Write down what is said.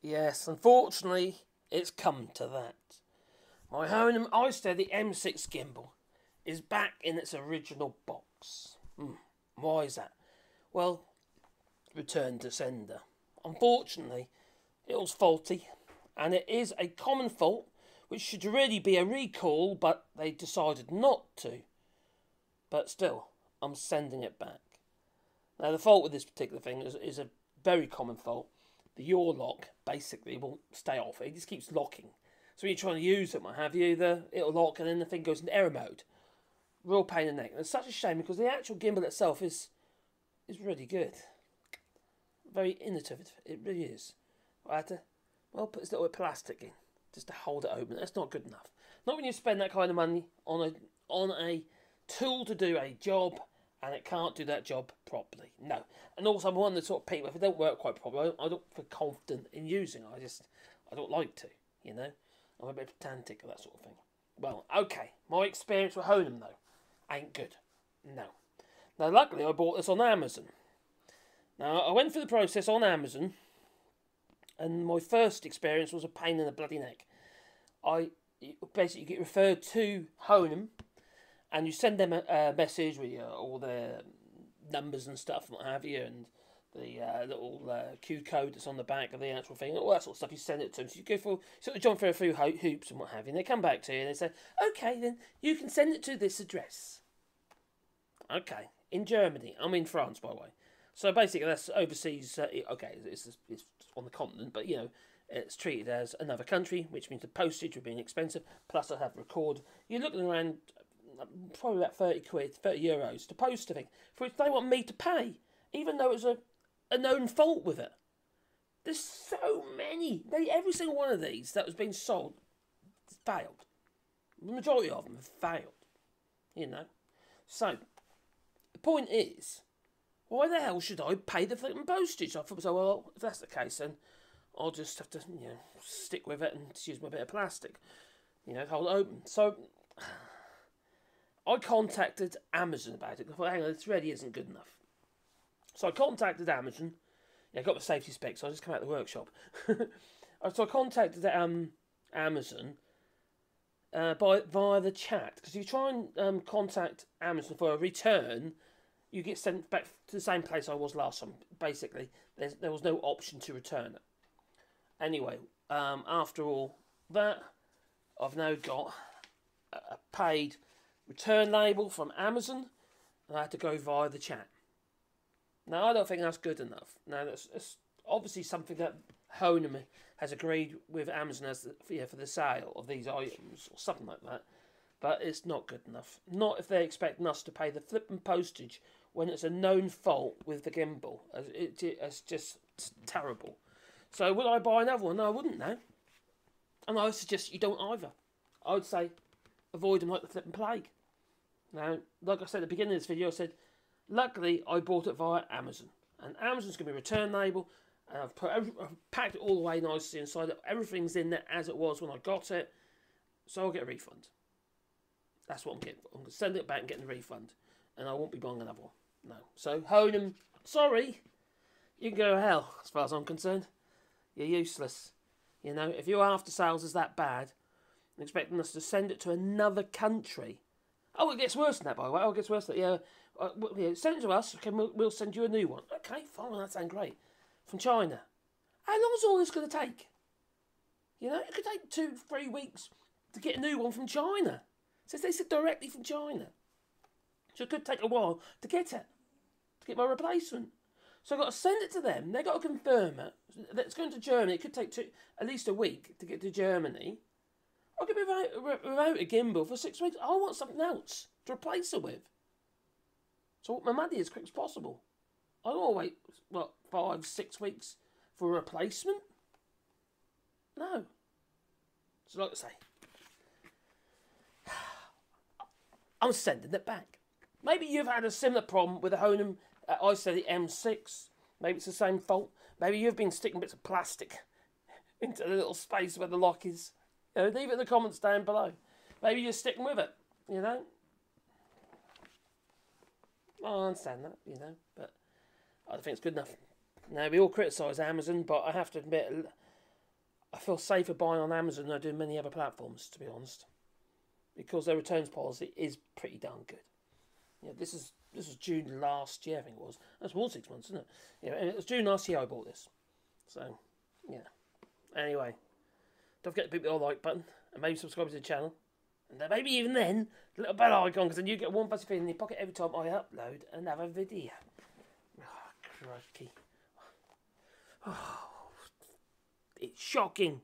Yes, unfortunately, it's come to that. My HOHEM isteady M6 gimbal is back in its original box. Why is that? Well, return to sender. Unfortunately, it was faulty, and it is a common fault which should really be a recall, but they decided not to. But still, I'm sending it back. Now, the fault with this particular thing is a very common fault. The yaw lock basically won't stay off. It just keeps locking. So when you're trying to use it, what have you, it'll lock and then the thing goes into error mode. Real pain in the neck. And it's such a shame because the actual gimbal itself is really good. Very innovative. It really is. I had to, put this little bit of plastic in just to hold it open. That's not good enough. Not when you spend that kind of money on a tool to do a job and it can't do that job properly. No. And also I'm one of the sort of people, if it don't work quite properly, I don't feel confident in using it. I don't like to, you know. I'm a bit pedantic or that sort of thing. Well, okay. My experience with HOHEM, though, ain't good. No. Now, luckily, I bought this on Amazon. Now, I went through the process on Amazon, and my first experience was a pain in the bloody neck. Basically get referred to HOHEM, and you send them a message with all their numbers and stuff, and what have you, and the little Q code that's on the back of the actual thing, all that sort of stuff. You send it to them. So you go for sort of jump through a few hoops and what have you. And they come back to you and they say, "Okay, then you can send it to this address." Okay, in Germany. I'm in France, by the way. So basically, that's overseas. Okay, it's on the continent, but you know, it's treated as another country, which means the postage would be expensive. Plus, I have record. You're looking around probably about 30 quid, 30 euros to post a thing, for which they want me to pay, even though it's a known fault with it. There's so many. Every single one of these that was being sold failed. The majority of them have failed. You know. So, the point is, why the hell should I pay the flipping postage? I thought, so, well, if that's the case, then I'll just have to, stick with it and just use my bit of plastic. Hold it open. So, I contacted Amazon about it. I thought, hang on, this really isn't good enough. So I contacted Amazon. I got the safety specs, so I just come out of the workshop. So I contacted Amazon via the chat. Because if you try and contact Amazon for a return, you get sent back to the same place I was last time. Basically, there was no option to return it. Anyway, after all that, I've now got a paid return label from Amazon, and I had to go via the chat. Now, I don't think that's good enough. Now, that's obviously something that HOHEM has agreed with Amazon for the sale of these items, or something like that. But it's not good enough. Not if they're expecting us to pay the flipping postage when it's a known fault with the gimbal. It's just terrible. So, would I buy another one? No, I wouldn't now. And I suggest you don't either. I would say avoid them like the flipping plague. Now, like I said at the beginning of this video, I said, luckily, I bought it via Amazon. And Amazon's going to be a return label. And I've packed it all the way nicely inside it. Everything's in there as it was when I got it. So I'll get a refund. That's what I'm getting. I'm going to send it back and get the refund. And I won't be buying another one. No. So, HOHEM, sorry. You can go to hell, as far as I'm concerned. You're useless. If your after sales is that bad, and expecting us to send it to another country. Oh, it gets worse than that, by the way. Oh, it gets worse than that. Yeah, send it to us. Okay, we'll send you a new one. Okay, fine. That sounds great. From China. How long is all this going to take? It could take 2-3 weeks to get a new one from China. Since they said directly from China. So it could take a while to get it. To get my replacement. So I've got to send it to them. They've got to confirm it. It's going to Germany. It could take at least a week to get to Germany. I could be without a gimbal for 6 weeks. I want something else to replace it with. So I want my money as quick as possible. I don't want to wait, 5-6 weeks for a replacement? No. So like I say, I'm sending it back. Maybe you've had a similar problem with a HOHEM isteady M6. Maybe it's the same fault. Maybe you've been sticking bits of plastic into the little space where the lock is. Leave it in the comments down below. Maybe you're sticking with it, I understand that, but I don't think it's good enough. Now, we all criticise Amazon, but I have to admit, I feel safer buying on Amazon than I do many other platforms, to be honest, because their returns policy is pretty darn good. Yeah, this was June last year, I think it was. That's more than 6 months, isn't it? Yeah, and it was June last year I bought this. So, yeah. Anyway, don't forget to hit the like button and maybe subscribe to the channel. And then maybe even then, the little bell icon, because then you get one fuzzy feeling in your pocket every time I upload another video. Oh, crikey. Oh, it's shocking.